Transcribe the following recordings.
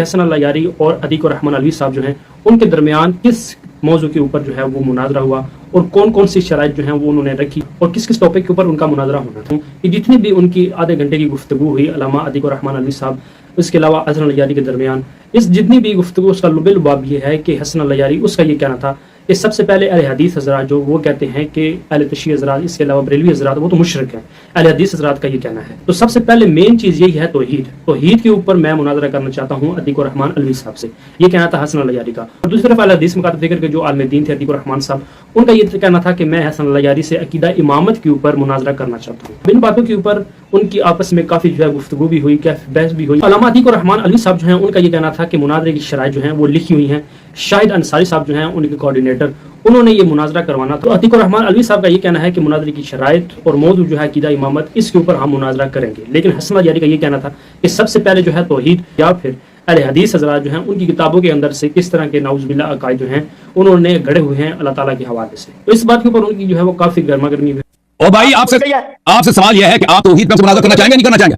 हसन अल्लाह यारी और अतीक रहमान अलवी साहब जो हैं उनके दरमियान किस मौजू के ऊपर जो है वो मुनाजरा हुआ और कौन कौन सी शराइत जो हैं वो उन्होंने रखी और किस किस टॉपिक के ऊपर उनका मुनाजरा होना था। कि जितनी भी उनकी आधे घंटे की गुफ्तगू हुई अल्लामा अतीक रहमान अलवी साहब इसके अलावा हसन अल्लाह यारी के दरमियान, इस जितनी भी गुफ्तगू उसका लुबेलुबाब ये है कि हसन अल्लाह यारी उसका ये कहना था कि सबसे पहले अहले हदीस हज़रात जो वो कहते हैं कि अहले तशय्युअ हज़रात इसके अलावा बरेलवी हज़रात वो तो मुशरिक हैं, अहले हदीस हज़रात का ये कहना है। तो सबसे पहले मेन चीज़ यही है तौहीद के ऊपर मैं मुनाजरा करना चाहता हूँ अतीक रहमान अलवी साहब से, ये कहना था हसन अल्लाह यारी का। और दूसरी तरफ अहले हदीस मुकातब फिक्र के जो आलिम दीन थे अतीक रहमान साहब, उनका ये कहना था कि मैं हसन अल्लाह यारी से अकीदा इमामत के ऊपर मुनाजरा करना चाहता हूँ। इन बातों के ऊपर उनकी आपस में काफ़ी जो है गुफ्तगू भी हुई, बहस भी हुई। अल्लामा अतीक रहमान अलवी साहब जो हैं उनका ये कहना था कि मुनाजरे की शराइत जो हैं वो लिखी हुई हैं। शाहिद अंसारी साहब जो हैं उनके कोऑर्डिनेटर, उन्होंने ये मुनाजरा करवाना। तो अतीक रहमान अलवी साहब का ये कहना है कि मुनाजरे की शराइत और मौजू जो है अकीदा इमामत, इसके ऊपर हम मुनाजरा करेंगे। लेकिन हसन अल्लाह यारी का ये कहना था कि सबसे पहले जो है तौहीद या फिर अहले हदीस हज़रात जो हैं उनकी किताबों के अंदर से किस तरह के नाउज़ बिल्लाह अकायद जो हैं उन्होंने गढ़े हुए हैं अल्लाह ताला के हवाले से। तो इस बात के ऊपर उनकी जो है वो काफ़ी गर्मा गर्मी हुई। और भाई आपसे सवाल यह है कि आप तौहीद पर मुनाजरा करना चाहेंगे नहीं करना चाहेंगे?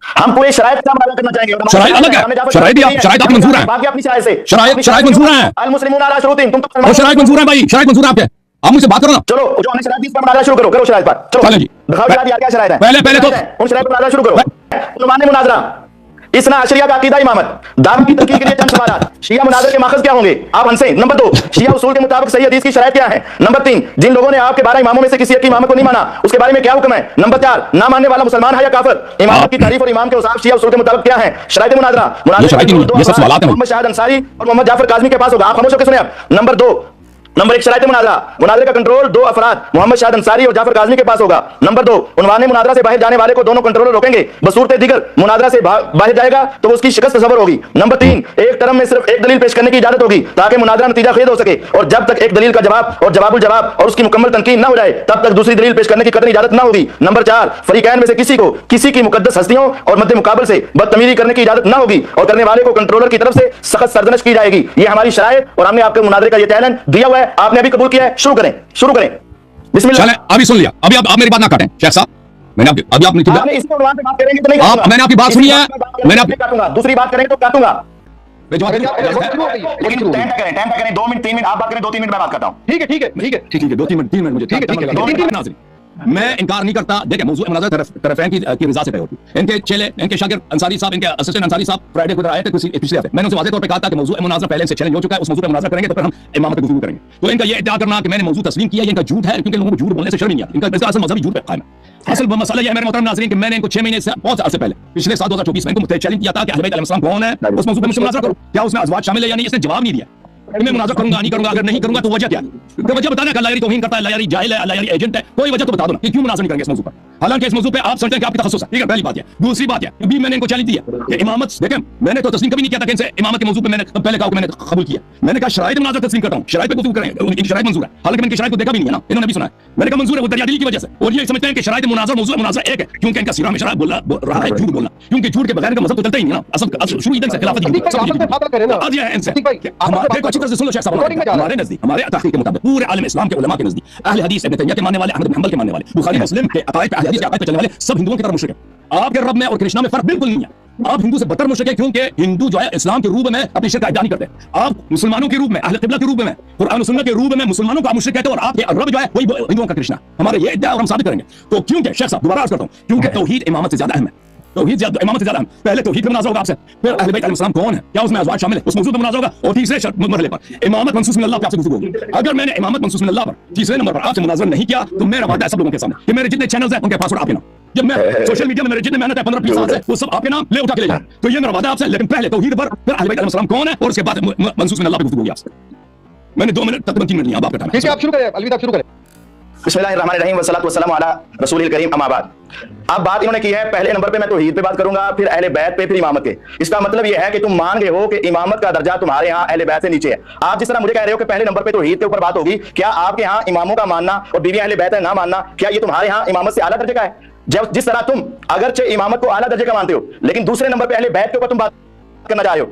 हम पूरे शराइत का मुनाजरा करना चाहेंगे। शराइत अलग है, शराइत आप मंजूर है, बाकी अपनी चाह से शराइत मंजूर है, अल मुस्लिमून अला शुरूतिहिम, तुम तो शराइत मंजूर है भाई, शराइत मंजूर है आपके। आप मुझसे बात करो ना। चलो जो हमने शराइत पर मुनाजरा शुरू करो शराइत पर। चलो चलें जी, दिखाओ यार क्या शराइत है। पहले तो उन शराइत पर मुनाजरा शुरू करो। उन्वान मुनाजरा इसना अशरिया का अकीदा इमामत, दावा की तहकीक के लिए चंद सवाल। शिया मुनाजर के माखज़ क्या होंगे आप हमसे। नंबर 2, शिया उसूल के मुताबिक सही हदीस की शराइत क्या है। नंबर 3, जिन लोगों ने आपके 12 इमामों में से किसी एक की इमामत को नहीं माना उसके बारे में क्या हुक्म है। नंबर 4, ना मानने वाला मुसलमान है या काफिर। इमामत की तारीफ और इमाम के औसाफ शिया उसूल के मुताबिक क्या है। शराइत मुनाजरा मोहम्मद शाहिद अंसारी और मोहम्मद जाफर काज़मी के पास होगा। आप खामोश होकर सुने आप। नंबर 1 शराइत मुनाजरा, मुनाजरे का कंट्रोल 2 अफराद मोहम्मद शाहिद अंसारी और जाफर काज़मी के पास होगा। नंबर 2, उन्वान मुनाजरा से बाहर जाने वाले को दोनों कंट्रोलर रोकेंगे, बसूरत दिगर मुनाजरा से बाहर जाएगा तो उसकी शिकस्त तस्वर होगी। नंबर 3, एक टर्म में सिर्फ एक दलील पेश करने की इजाजत होगी ताकि मुनाजरा नतीजा खेद हो सके, और जब तक एक दलील का जवाब और जवाबुल जवाब और उसकी मुकम्मल तनकीद ना हो जाए तब तक दूसरी दलील पेश करने की कतई इजाजत ना होगी। नंबर 4, फरीकैन में से किसी को किसी की मुकद्दस हस्तियों और मद्दे मुकाबल से बदतमीजी करने की इजाजत ना होगी और करने वाले को कंट्रोलर की तरफ से सख्त सरजनश की जाएगी। ये हमारी शराइत और हमने आपके मुनाजरे का ये चैलेंज दिया हुआ है, आपने अभी कबूल किया है। शुरू करें बिस्मिल्लाह। चलें अभी सुन लिया, अभी आप मेरी बात ना काटें शेख साहब, मैंने आपने इसी उन्वान पे बात करेंगे तो नहीं काटूंगा। मैंने आपकी बात सुनी है, मैंने आपकी काटूंगा, दूसरी बात करेंगे तो काटूंगा। लेकिन टाइम करें 2 मिनट 3 मिनट आप बात करें, 2-3 मिनट मैं बात करता हूं। ठीक है 2-3 मिनट मुझे ठीक है। मैं इनकार नहीं करता, देखिए मौजूद मुनाज़रा तरफ़ैन की रज़ा से तय होती है। इनके चेले, इनके शागिर्द अंसारी साहब, इनके असिस्टेंट अंसारी साहब फ्राइडे को आए थे पिछले हफ्ते। मैंने उनसे वाज़ेह तौर पे कहा था कि मौजूद मुनाज़रा पहले से चैलेंज हो चुका है, उस मौजूद पे मुनाज़रा करेंगे तो फिर हम इमामत पे गुफ्तगू करेंगे। तो इनका ये इद्दा करना कि मैंने मौजूद तस्लीम किया, इनका झूठ है, क्योंकि लोगों को झूठ बोलने से शर्म नहीं आती। इनका असल मज़हबी झूठ पे कायम है। असल मसला ये है मेरे मोहतरम नाज़रीन कि मैंने इनको 6 महीने से बहुत अर्से पहले पिछले साल 2024 में इनको चैलेंज किया था कि अहले बैत अलैहिस्सलाम कौन है, उस मौजूद पे मुझसे मुनाज़रा करो, क्या उसमें अज़वाज शामिल है या नहीं। इसने जवाब नहीं दिया। मैं मुनाज़रा करूंगा नहीं करूंगा, अगर नहीं करूंगा तो वजह क्या है। वजह बताना कि अल्लाह यारी तौहीन करता है, अल्लाह यारी जाहिल है, अल्लाह यारी एजेंट है, कोई वजह तो बता दो ना कि क्यों मुनाज़रा नहीं करेंगे इस मौजूद पर। हालांकि इस मौजूद पे आप समझते हैं कि आपकी तखस्सुस है, ठीक है, पहली बात है। दूसरी बात है अभी मैंने इनको चैलेंज दिया कि इमामत, देखें मैंने तो तस्लीम कभी नहीं किया था कि इनसे इमामत के मौजूद पे मैंने पहले कहा कि मैंने कबूल किया। मैंने कहा शराइत मुनाज़रा तस्लीम करता हूं, शराइत पे गुफ्तगू करें, इनकी शराइत मंजूर है। हालांकि मैंने शराइत को देखा भी नहीं है ना, इन्होंने भी सुना है। मैंने कहा मंजूर है वो दरियादिली की वजह से, और ये समझते हैं कि शराइत मुनाज़रा एक है क्योंकि इनका सिरा में शराइत बोल रहा है झूठ बोलना, क्योंकि झूठ के बगैर इनका मज़हब तो चलता ही नहीं ना। असल शुरू इधर से खिलाफत आज ये है इनसे। हमारे अच्छी तरह से सुन लो शेख साहब, हमारे नजदीक, हमारे तहकीक के मुताबिक पूरे आलम इस्लाम के उलमा के नजदीक अहले हदीस इब्न तैमिया के मानने वाले, अहमद बिन हंबल के मानने वाले, बुखारी मुस्लिम के अकायद पे, अहले हदीस के अकायद पे चलने वाले सब हिंदुओं की तरह मुशरिक है। आपके रब में और कृष्णा में फर्क बिल्कुल नहीं है। आप हिंदू से बदतर मुशरिक है क्योंकि हिंदू जो है इस्लाम के रूप में अपनी शिरक का इद्दा नहीं करते। आप मुसलमानों के रूप में, अहले क़िबला के रूप में, कुरान और सुन्नत के रूप में मुसलमानों का मुशरिक कहते हो, और आपके रब जो है वही हिंदुओं का कृष्णा। हमारे ये इद्दा और हम साबित करेंगे। तो क्योंकि शेख साहब दोबारा अर्ज करता हूं, क्योंकि तौहीद इमामत से ज्यादा अहम है। तौहीद इमामत से ज्यादा अहम। पहले तौहीद पे मुनाज़रा होगा आपसे, फिर अहले बैत अलैहिस्सलाम कौन है, क्या उसमें अज़वाज शामिल है, उस मौजूद पे मुनाज़रा होगा, और तीसरे मरहले पर इमामत मनसूस मिन अल्लाह पे आपसे गुफ्तगू होगी। अगर मैंने इमामत मनसूस मिन अल्लाह पर तीसरे नंबर पर आपसे मुनाज़रा नहीं किया तो मेरा वादा है सब लोगों के सामने कि मेरे जितने चैनल्स हैं उनके पासवर्ड आपके नाम, जब मैं सोशल मीडिया में मेरे जितने मेहनत है 15-20 साल से वो सब आपके नाम ले उठा के ले जाए। तो ये मेरा वादा आपसे। लेकिन पहले तौहीद पर, फिर अहले बैत अलैहिस्सलाम कौन है, और उसके बाद मनसूस मिन अल्लाह पे गुफ्तगू होगी आपसे। मैंने 2 मिनट तकरीबन 3 मिनट नहीं, अब आपका टाइम है। आप शुरू करें, अलविदा आप शुरू करें। बिस्मिल्लाहिर्रहमानिर्रहीम वस्सलातु वस्सलामु अला रसूलिल करीम अम्मा बाद। अब बात इन्होंने की है पहले नंबर पे मैं तौहीद पे बात करूंगा, फिर अहले बैत पे, फिर इमामत के। इसका मतलब यह है कि तुम मान गए हो कि इमामत का दर्जा तुम्हारे यहाँ अहले बैत से नीचे है। आप जिस तरह मुझे कह रहे हो कि पहले नंबर पे तौहीद के ऊपर बात होगी, क्या आपके यहाँ इमामों का मानना और बीवी अहले बैत ना मानना, क्या ये तुम्हारे यहाँ इमामत से आला दर्जे का है? जब जिस तरह तुम अगरचे इमामत को आला दर्जे का मानते हो, लेकिन दूसरे नंबर पे अहले बैत के ऊपर तुम बात करना चाह रहे हो?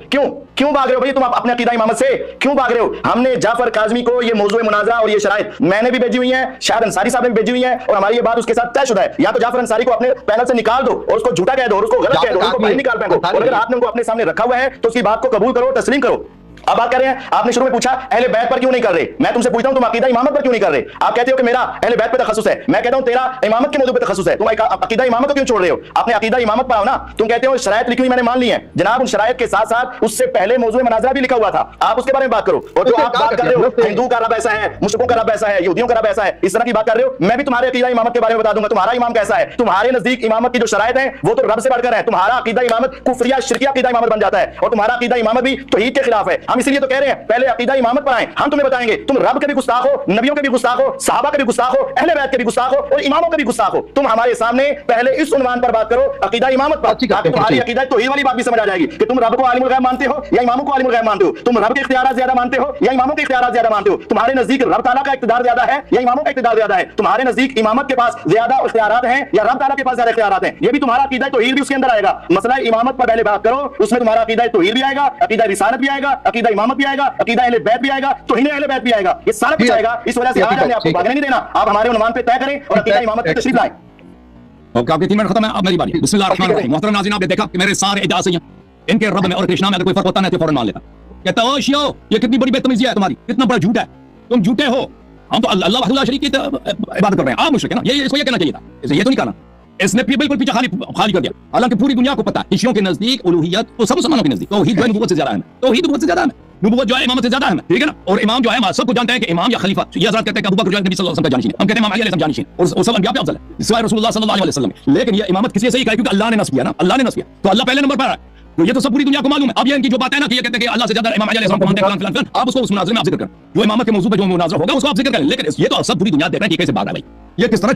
क्यों भाग रहे हो भाई तुम अपने अकीदा इमामत से? क्यों भाग रहे हो? हमने जाफर काज़मी को ये मौजूद मुनाज़रा और ये शराइत मैंने भी भेजी हुई है, शायद अंसारी साहब ने भी भेजी हुई है, और हमारी ये बात उसके साथ तयशुदा है। या तो जाफर अंसारी को अपने पैनल से निकाल दो और उसको झूठा कह दो और उसको गलत कह दो, उसको बाहर निकाल फेंको, और अगर आपने उनको अपने सामने रखा हुआ है तो उसकी बात को कबूल करो, तस्लीम करो। अब बात कर रहे हैं, आपने शुरू में पूछा अहले बैत पर क्यों नहीं कर रहे। मैं तुमसे पूछता हूं तुम अकीदा इमामत पर क्यों नहीं कर रहे? आप कहते हो कि मेरा अहले बैत पे तखस्सुस है, मैं कहता हूं तेरा इमामत के मौजू पे तखस्सुस है, तुम अकीदा इमामत को क्यों छोड़ रहे हो? आपने अकीदा इमामत पाओ ना, तुम कहते हो शराइत लिखी हुई मैंने मान ली है। जनाब उन शराइत के साथ साथ उससे पहले मौजूद मुनाज़रा भी लिखा हुआ था, आप उसके बारे में बात करो। और जो आप बात कर रहे हो हिंदू का रब ऐसा है, मुश्रिकों का रब ऐसा है, यहूदियों का रब ऐसा है, इस तरह की बात कर रहे हो। मैं भी तुम्हारे अकीदा इमामत के बारे में बता दूंगा, तुम्हारा इमाम कैसा है। तुम्हारे नजदीक इमामत की जो शराइत है वो तो रब से बढ़कर है, तुम्हारा अकीदा इमामत कुफरिया शिरकिया अकीदा इमामत बन जाता है, और तुम्हारा अकीदा इमामत भी तौहीद के खिलाफ है। हम इसलिए तो कह रहे हैं पहले अकीदा इमामत पर आए, हम तुम्हें बताएंगे तुम रब के भी गुस्ताख हो, नबियों के भी गुस्ताख हो, सहाबा के भी गुस्ताख हो, अहले बैत के भी गुस्ताख हो, और इमामों के भी गुस्ताख हो। तुम हमारे सामने पहले इस उन्वान पर बात करो, अकीदा इमामत पर, ताकि तुम्हारी अकीदा तौहीद वाली बात भी समझ आ जाएगी कि तुम रब को आलिमुल गैब मानते हो या इमामों को आलिमुल गैब मानते हो, तुम रब के इख्तियारात ज्यादा मानते हो या इमामों के इख्तियारात ज्यादा मानते हो, तुम्हारे नजदीक रब ताला का इख्तियार ज्यादा है या इमामों का इख्तियार ज्यादा है, तुम्हारे नजदीक इमामत के पास ज्यादा इख्तियारात हैं या रब ताला के पास ज्यादा इख्तियारात हैं। ये भी तुम्हारा अकीदा तौहीद भी उसके अंदर आएगा। मसला इमामत पर पहले बात करो, उसमें तुम्हारा अकीदा तौहीद भी आएगा, अकीदा रिसालत भी आएगा, अकीदा इमामत भी आएगा, अकीदा अहले बैत भी आएगा, तौहीद अहले बैत भी आएगा, ये सारा कुछ आएगा। इस वजह से आज हमने आपको भागने नहीं देना, आप हमारे उन्वान पे तय करें और अकीदा इमामत की तशरीफ लाएं। ओके, आपके 3 मिनट खत्म है, अब मेरी बारी। बिस्मिल्लाहिर्रहमानिर्रहीम। मोहतरम नाज़रीन, आपने देखा कि मेरे सारे इद्दा सही हैं, इनके रब में और कृष्णा में अगर कोई फर्क होता है तो फौरन मान लेता। कहता ओ शियो, ये कितनी बड़ी बेतमीजी है तुम्हारी, कितना बड़ा झूठ है, तुम झूठे हो, हम तो अल्लाह वहदहु ला शरीक की इबादत कर रहे हैं, आप मुशरिक है ना। ये इसको ये कहना चाहिए था, ये तो नहीं करना। इसने बिल्कुल पीछे खाली कर दिया। हालांकि पूरी दुनिया को पता है शियों के नजदीक उलूहियत तो सब मुसलमानों के नजदीक तौहीद नबुव्वत से ज्यादा है, तौहीद नबुव्वत से ज्यादा है, नबुव्वत जो है इमामत से ज्यादा है, ठीक है ना। और इमाम जो है सबको जानते हैं कि इमाम या खलीफा, ये हज़रत कहते हैं कि अबू बकर जो है नबी सल्लल्लाहु अलैहि वसल्लम का जानशीन है, हम कहते हैं इमाम अली अलैहि सलाम जानशीन और सब अंबिया पे अफजल है सिवाय रसूलुल्लाह सल्लल्लाहु अलैहि वसल्लम। लेकिन ये इमामत किसी से ही कहा क्योंकि अल्लाह ने नस्ब किया ना, अल्लाह ने नस्ब किया, तो अल्लाह पहले नंबर पर है, तो ये तो सब पूरी दुनिया को मालूम है। अब ये इनकी जो बात है ना कि ये कहते हैं कि अल्लाह से ज्यादा इमाम अली अलैहि सलाम को मानते हैं, फलान फलान, आप उसको उस मुनाज़रे में आप जिक्र करें, जो इमामत के मौजू पे जो मुनाज़रा होगा उसको आप जिक्र करें। लेकिन ये तो सब पूरी दुनिया देख रहे हैं कि कैसे भाग रहा है भाई, ये किस तरह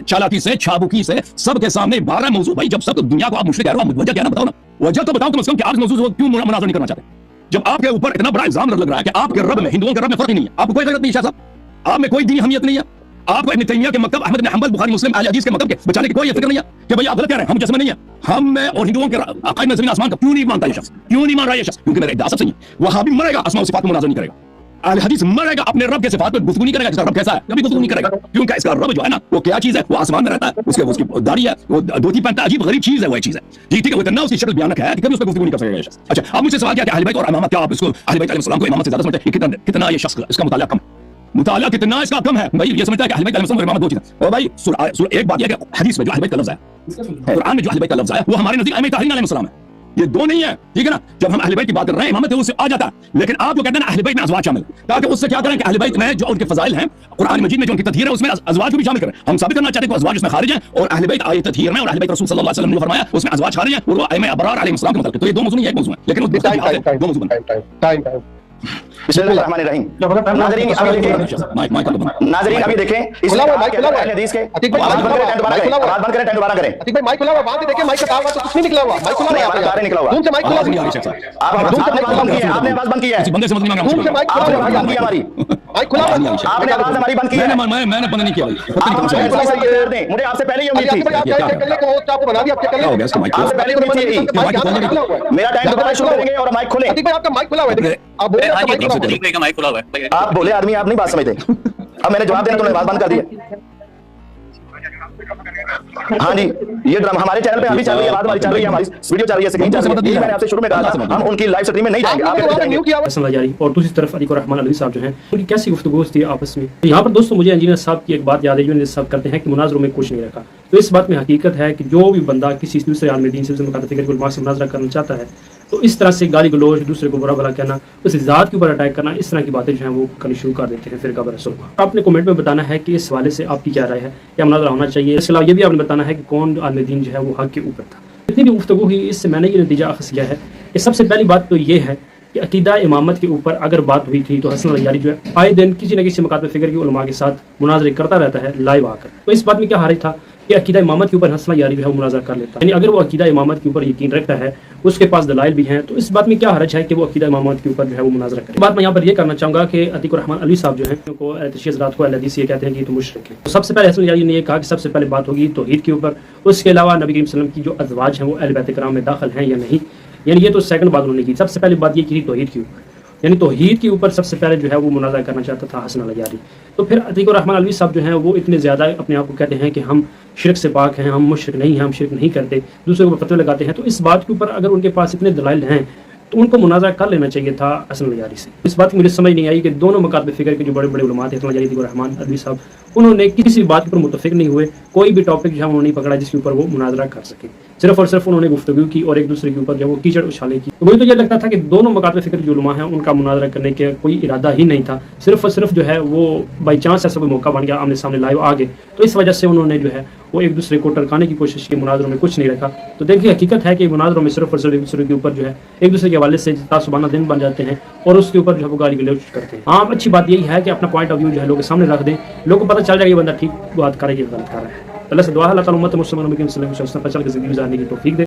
चालाकी से छाबुकी से सबके सामने भाग रहा है मौजू भाई। जब सब दुनिया को आप मुश्रिक कह रहे हो, वजह क्या है ना बताओ ना, वजह तो बताओ कम से कम कि आप इस मौजू से क्यों मुनाज़रा नहीं करना चाहते, जब आपके ऊपर इतना बड़ा इल्जाम लग रहा है कि आपके रब में हिंदुओं के रब में फर्क ही नहीं है, आपको कोई गलत नहीं है, शाह साहब आप में कोई दीनी अहमियत नहीं है, आपको इब्न तैमिया के मकतब, अहमद बिन हंबल, बुखारी, मुस्लिम, अहले हदीस के मकतब के बचाने की कोई फिक्र नहीं है कि भाई आप गलत कह रहे हैं, हम जिस्म नहीं है, हम में और हिंदुओं के अकायद में ज़मीन आसमान का क्यों नहीं मानता ये शख्स, क्यों नहीं मान रहा ये शख्स? क्योंकि मेरा इद्दा सब सही है, वहाबी मरेगा अस्मा व सिफात में मुनाज़रा नहीं करेगा, अहले हदीस मरेगा अपने रब के सिफात पे गुफ्तगू नहीं करेगा, इसका रब कैसा है कभी गुफ्तगू नहीं करेगा, क्योंकि इसका रब जो है ना वो क्या चीज है, वो आसमान में रहता है, उसकी दाढ़ी है, वो धोती पहनता है, अजीब गरीब चीज है, वो चीज है जी, ठीक है, वो इतना उसकी शक्ल भयानक है कि कभी उस पर गुफ्तगू नहीं कर सकेगा ये शख्स। अच्छा, अब मुझसे सवाल क्या कि अहले बैत और इमामत, क्या आप इसको अहले बैत अलैहिस्सलाम को इमामत से ज्यादा समझते हैं? कितना ये शख्स इसका मुताला कम, मुताला कितना इसका कम है भाई, ये समझता है कि अहले बैत अलैहिस्सलाम और इमामत दो चीजें। और भाई एक बात यह है कि हदीस में जो अहले बैत का लफ्ज है, कुरान में जो अहले बैत का लफ्ज है, वो हमारे नजदीक अइम्मा ताहरीन अलैहिस्सलाम है, ये दो नहीं है, ठीक है ना। जब हम अहले बैत की बात कर रहे हैं इमामत उससे आ जाता है, लेकिन आप जो कहते हैं ना अहले बैत में अज़वाज शामिल, ताकि उससे क्या करें कि अहले बैत में जो उनके फजाइल हैं कुरान मजीद में जो उनकी तत्हीर है उसमें अज़वाज को भी शामिल करें। हम साबित करना चाहते हैं कि अज़वाज उसमें खारिज हैं और अहले बैत आयत तत्हीर में और अहले बैत रसूल सल्लल्लाहु अलैहि वसल्लम ने फरमाया उसमें अज़वाज खारिज हैं और वो अइम्मा अबरार अलैहिस्सलाम के मतलब, तो ये दो मौजू नहीं है, एक मौजू है, लेकिन उस दो मौजू बन बिस्मिल्लाहिर्रहमानिर्रहीम। नाज़रीन अभी देखें अहले हदीस के आवाज बंद करें, आवाज बंद करें, टेंट दोबारा करें। अतीक भाई माइक खुला हुआ, बात देखें माइक का आवाज तो कुछ नहीं निकला हुआ, माइक खुला हुआ, बाहर निकला हुआ, रूम से माइक खुला हुआ, आपने आवाज बंद की है, आपने आवाज बंद की है, बंदे से मतलब रूम से माइक खुला आपने हुआ, आवाज बंद की हमारी, माइक खुला हुआ, आपने आवाज हमारी बंद की है, मैंने बंद नहीं किया भाई, मुझे आपसे पहले ही उम्मीद थी, आपको बना दिया, आपके कर लिया, आपसे पहले उम्मीद थी, मेरा टाइम दोबारा शुरू करेंगे और माइक खोलें। अतीक भाई आपका माइक खुला हुआ है, आप बोले माइक खुला हुआ है, आप बोले आदमी, आप नहीं बात समझते, अब मैंने जवाब देना तुमने बात बंद कर दिया। हाँ जी, ये ड्रामा हमारे चैनल पे अभी चल रही है, बात हमारी चल रही है, हमारी वीडियो चल रही है, स्क्रीन चल रही है, मैंने आपसे शुरू में कहा था हम उनकी लाइव स्ट्रीम में नहीं जाएंगे, आप न्यू किया पसंद जारी। और दूसरी तरफ अतीक रहमान अलवी साहब जो हैं उनकी कैसी गुफ्तगू थी आपस में। तो यहाँ पर दोस्तों मुझे इंजीनियर साहब की एक बात याद है जो सब करते हैं कि मुनाजरों में कुछ नहीं रखा। तो इस बात में हकीकत है कि जो भी बंदा किसी दूसरे आलम दीन से मुकाबले फिक्र को से मुनाजरा करना चाहता है तो इस तरह से गाली गलोच, दूसरे को बुरा भला कहना, उस ज़ात के ऊपर अटैक करना, इस तरह की बातें जो हैं वो करनी शुरू कर देते हैं फिरका बरसूल। आपने कमेंट में बताना है कि इस हवाले से आपकी क्या राय है, क्या मुनाजरा होना चाहिए। इसके अलावा ये भी आपने बताना है कि कौन आलम दीन जो है वो हक के ऊपर था। जितनी भी गुफ्तगू हुई इससे मैंने ये नतीजा अखज़ किया है कि सबसे पहली बात तो ये है कि अकीदा इमामत के ऊपर अगर बात हुई थी तो हसन अल-यारी जो है आए दिन किसी न किसी मुकाबले फिक्र के उलमा के साथ मुनाजरे करता रहता है लाइव आकर। तो इस बात में क्या हर्ज था कि अकीदा इमामत के ऊपर हसन अल-यारी जो है वो मुनाजरा कर लेता है, यानी अगर वो अकीदा इमामत के ऊपर यकीन रखता है, उसके पास दलाइल भी हैं, तो इस बात में क्या हर्ज है कि वो अकीदा इमामत के ऊपर जो है वो मुनाजरा करे। बात मैं यहाँ पर ये करना चाहूँगा कि अतीक रहमान अलवी साहब जो है उनको रात को अहले हदीस ये कहते हैं कि तो मुशरिक है। तो सबसे पहले हसन अल-यारी ने ये कहा कि सबसे पहले बात होगी तौहीद के ऊपर, उसके अलावा नबी करीम सल्लल्लाहु अलैहि वसल्लम की जो अज़वाज हैं वो अहले बैत किराम में दाखिल हैं या नहीं, यानी ये तो सेकंड बात उन्होंने की। सबसे पहले बात ये की तौहीद की, यानी तौहीद के ऊपर सबसे पहले जो है वो मुनाज़रा करना चाहता था हसन अल अयारी। तो फिर अतीक रहमान अलवी साहब जो हैं वो इतने ज़्यादा अपने आप को कहते हैं कि हम शिरक से पाक हैं, हम मुशरिक नहीं हैं, हम शिरक नहीं करते, दूसरे को फतवे लगाते हैं। तो इस बात के ऊपर अगर उनके पास इतने दलाइल हैं तो उनको मुनाज़रा कर लेना चाहिए था हसन अल अयारी से। इस बात की मुझे समझ नहीं आई कि दोनों मकातब फ़िक्र के जो बड़े बड़े उलमा थे हसन अल अयारी, अतीक रहमान अलवी साहब, उन्होंने किसी बात के ऊपर मुतफ़िक नहीं हुए, कोई भी टॉपिक जो है उन्होंने नहीं पकड़ा जिसके ऊपर वो मुनाज़रा कर सके। सिर्फ और सिर्फ उन्होंने गुफ्तगू की और एक दूसरे के ऊपर जो वो कीचड़ उछाले की। तो मुझे तो ये लगता था कि दोनों मकातब फ़िक्र जो उलमा हैं उनका मुनाज़रा करने का कोई इरादा ही नहीं था, सिर्फ और सिर्फ जो है वो बाई चांस ऐसा कोई मौका बन गया, आमने सामने लाइव आ गए, तो इस वजह से उन्होंने जो है वो एक दूसरे को टरकाने की कोशिश की, मुनाज़रों में कुछ नहीं रखा। तो देखिए हकीकत है कि मुनाज़रों में सिर्फ और सिर्फ एक दूसरे के ऊपर जो है एक दूसरे के हवाले से तासुबाना दिन बन जाते हैं और उसके ऊपर जो है वो गाली गलौज करते हैं। हाँ, अच्छी बात यही है कि अपना पॉइंट ऑफ व्यू जो है लोगों के सामने रख दें, लोगों को पता चल जाएगा ये बंदा ठीक बात कर रहा है, ये गलत कर रहा है। अल्लाह से दुआ है अल्लाह ताला उम्मत मुस्लिम पर चल के ज़िंदगी गुजारने की तौफीक दे।